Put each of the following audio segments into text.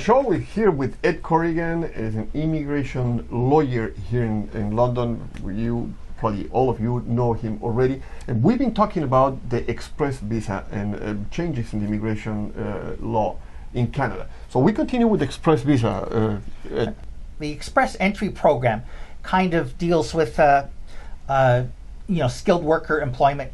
show. We're here with Ed Corrigan, is an immigration lawyer here in London. You probably all of you know him already, and we've been talking about the express visa and changes in the immigration law in Canada. So we continue with the express visa. The express entry program kind of deals with skilled worker employment.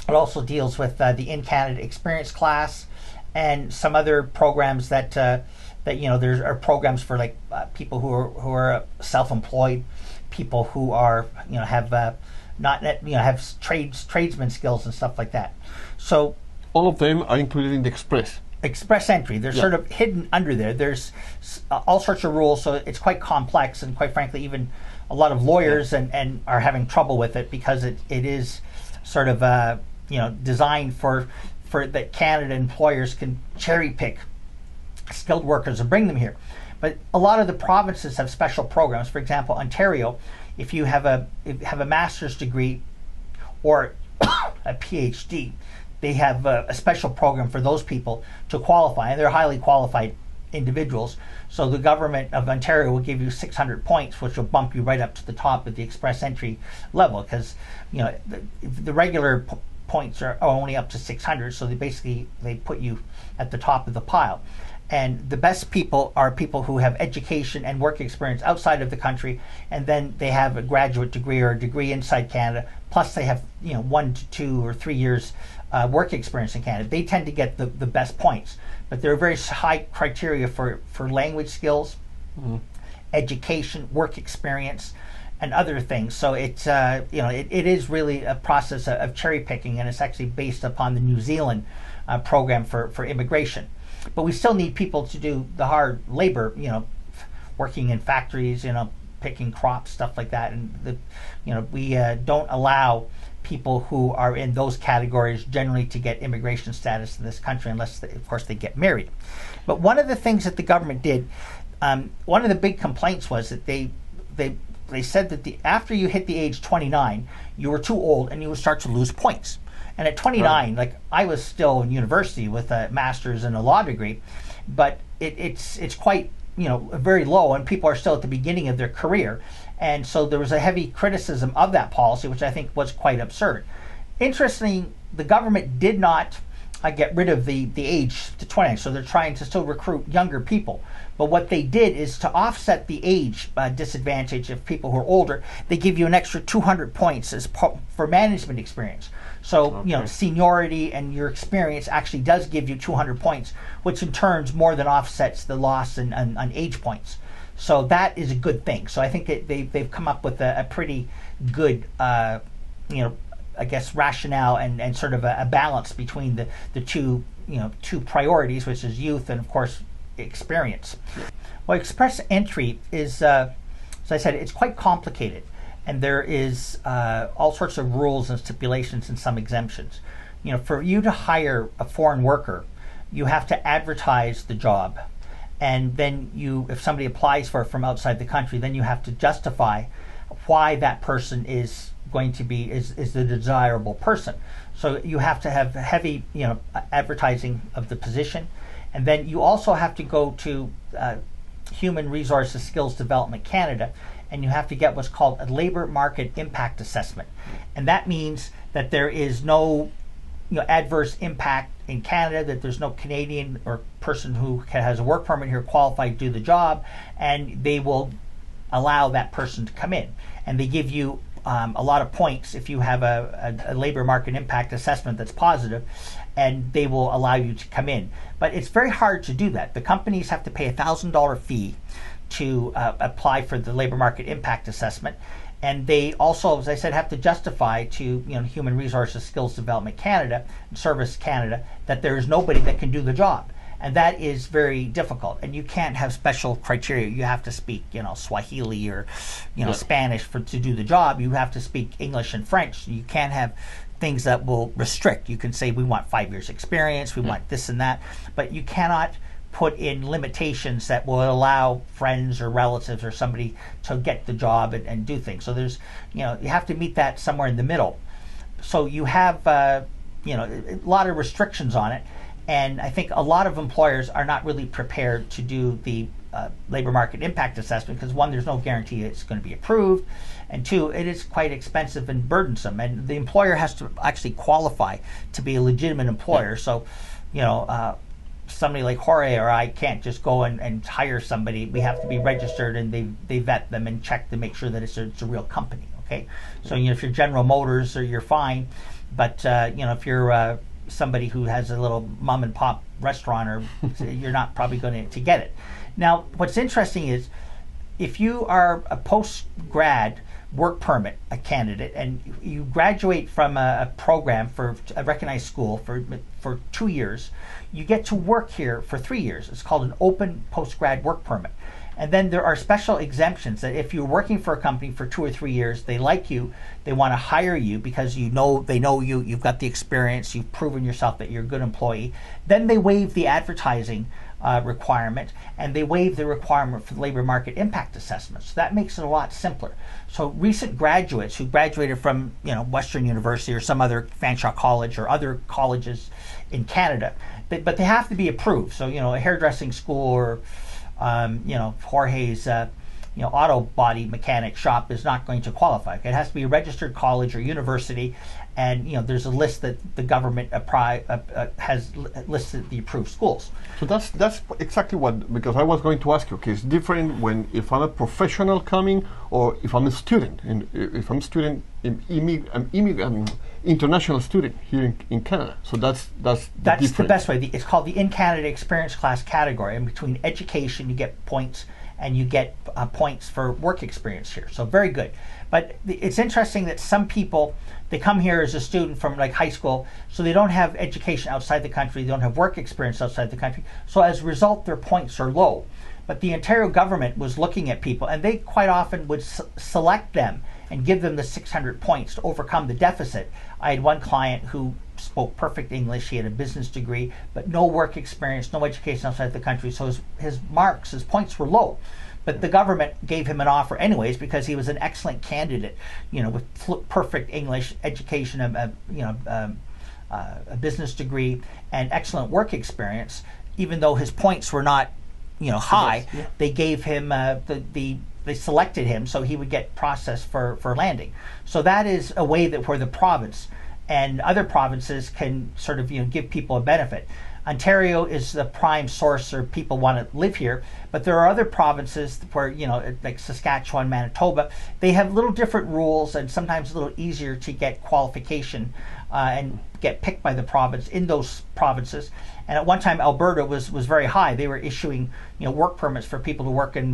It also deals with the in-Canada experience class and some other programs that there are programs for like people who are self-employed, people who are have tradesman skills and stuff like that. So all of them are included in the express entry. They're sort of hidden under there. There's all sorts of rules, so it's quite complex, and quite frankly, even a lot of lawyers and are having trouble with it because it is sort of designed for that Canada employers can cherry pick skilled workers and bring them here. But a lot of the provinces have special programs. For example, Ontario, if you have a master's degree or a PhD, they have a special program for those people to qualify, and they're highly qualified individuals. So the government of Ontario will give you 600 points, which will bump you right up to the top of the express entry level, because the regular points are only up to 600, so they put you at the top of the pile. And the best people are people who have education and work experience outside of the country, and then they have a graduate degree or a degree inside Canada, plus they have 1 to 2 or 3 years work experience in Canada. They tend to get the best points, but there are very high criteria for language skills, education, work experience, and other things. So it's it is really a process of cherry picking, and it's actually based upon the New Zealand program for immigration. But we still need people to do the hard labor, working in factories, picking crops, stuff like that. And we don't allow people who are in those categories generally to get immigration status in this country unless, of course, they get married. But one of the things that the government did, one of the big complaints was that they said that after you hit the age 29, you were too old and you would start to lose points. And at 29, like I was still in university with a master's and a law degree, but it's quite very low, and people are still at the beginning of their career. And so there was a heavy criticism of that policy, which I think was quite absurd. Interestingly, the government did not get rid of the age to 20, so they're trying to still recruit younger people. But what they did is to offset the age disadvantage of people who are older, they give you an extra 200 points for management experience. So, seniority and your experience actually does give you 200 points, which in turn more than offsets the loss on age points. So that is a good thing. So I think that they've come up with a pretty good, rationale and sort of a balance between the two priorities, which is youth and, of course, experience. Well, express entry is, as I said, it's quite complicated. And there is all sorts of rules and stipulations and some exemptions. For you to hire a foreign worker, you have to advertise the job. And then if somebody applies for it from outside the country, then you have to justify why that person is going to be is the desirable person. So you have to have heavy advertising of the position. And then you also have to go to Human Resources Skills Development Canada, and you have to get what's called a labor market impact assessment. And that means that there is no adverse impact in Canada, that there's no Canadian or person who has a work permit here qualified to do the job, and they will allow that person to come in. And they give you a lot of points if you have a labor market impact assessment that's positive, and they will allow you to come in. But it's very hard to do that. The companies have to pay a $1,000 fee to apply for the labor market impact assessment, and they also, as I said, have to justify to Human Resources Skills Development Canada and Service Canada that there is nobody that can do the job, and that is very difficult. And you can't have special criteria. You have to speak Swahili or Spanish to do the job. You have to speak English and French. You can't have things that will restrict. You can say we want 5 years experience, we want this and that, but you cannot put in limitations that will allow friends or relatives or somebody to get the job and do things. So there's, you have to meet that somewhere in the middle. So you have, a lot of restrictions on it. And I think a lot of employers are not really prepared to do the labor market impact assessment because, one, there's no guarantee it's going to be approved, and two, it is quite expensive and burdensome, and the employer has to actually qualify to be a legitimate employer. So, somebody like Jorge or I can't just go and hire somebody. We have to be registered, and they vet them and check to make sure that it's a real company. Okay, so if you're General Motors, or you're fine, but if you're somebody who has a little mom and pop restaurant, or you're not probably going to get it. Now, what's interesting is if you are a post-grad work permit a candidate and you graduate from a program for a recognized school for 2 years, you get to work here for 3 years. It's called an open post-grad work permit. And then there are special exemptions that if you're working for a company for 2 or 3 years, they like you, they want to hire you because they know you, you've got the experience, you've proven yourself that you're a good employee. Then they waive the advertising requirement, and they waive the requirement for the labor market impact assessment. So that makes it a lot simpler. So recent graduates who graduated from Western University or some other Fanshawe College or other colleges in Canada, but they have to be approved. So a hairdressing school or Jorge's auto body mechanic shop is not going to qualify. It has to be a registered college or university, and there's a list that the government has listed the approved schools. So that's exactly because I was going to ask you. Okay, it's different if I'm a professional coming or if I'm a student, and if I'm a student, international student here in Canada. So that's the best way. It's called the In Canada Experience Class category. And between education, you get points, and you get points for work experience here. So very good. But it's interesting that some people, they come here as a student from like high school, so they don't have education outside the country, they don't have work experience outside the country. So as a result, their points are low. But the Ontario government was looking at people, and they quite often would select them and give them the 600 points to overcome the deficit. I had one client who spoke perfect English, he had a business degree, but no work experience, no education outside the country, so his points were low. But the government gave him an offer anyways because he was an excellent candidate, with perfect English education, a business degree, and excellent work experience. Even though his points were not, high, yes, yeah. They gave him they selected him so he would get processed for landing. So that is a way where the province and other provinces can sort of give people a benefit. Ontario is the prime source, or people want to live here, but there are other provinces where, like Saskatchewan, Manitoba, they have little different rules and sometimes a little easier to get qualification and get picked by the province in those provinces. And at one time, Alberta was very high. They were issuing work permits for people to work in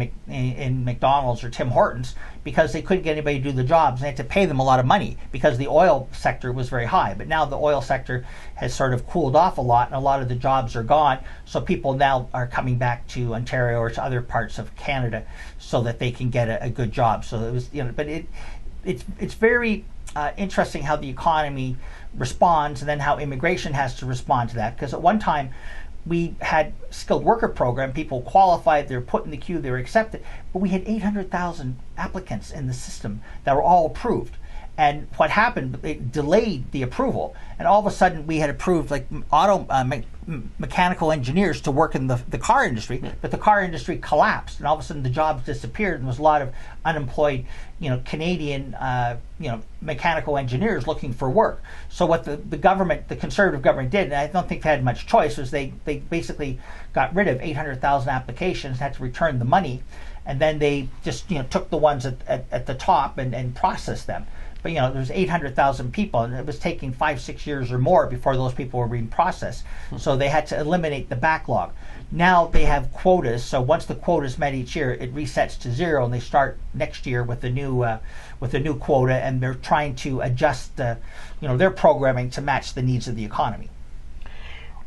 McDonald's or Tim Hortons because they couldn't get anybody to do the jobs. They had to pay them a lot of money because the oil sector was very high. But now the oil sector has sort of cooled off a lot, and a lot of the jobs are gone. So people now are coming back to Ontario or to other parts of Canada so that they can get a good job. So it was, but it's very interesting how the economy responds, and then how immigration has to respond to that. Because at one time, we had skilled worker program, people qualified, they were put in the queue, they were accepted, but we had 800,000 applicants in the system that were all approved. And what happened, it delayed the approval, and all of a sudden we had approved like mechanical engineers to work in the car industry, but the car industry collapsed, and all of a sudden the jobs disappeared, and there was a lot of unemployed, Canadian, mechanical engineers looking for work. So what the government, the Conservative government did, and I don't think they had much choice, was they basically got rid of 800,000 applications, had to return the money, and then they just took the ones at the top and processed them. But there's 800,000 people, and it was taking 5-6 years or more before those people were being processed. So they had to eliminate the backlog. Now they have quotas, so once the quota is met each year, it resets to zero, and they start next year with a new quota, and they're trying to adjust their programming to match the needs of the economy.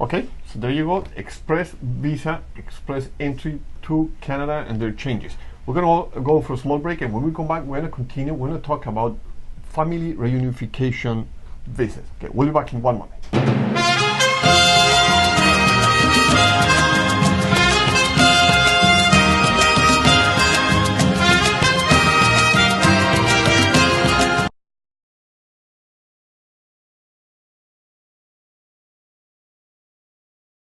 Okay, so there you go. Express visa, express entry to Canada, and their changes. We're going to go for a small break, and when we come back, we're going to continue. We're going to talk about family reunification visas. Okay, we'll be back in 1 moment.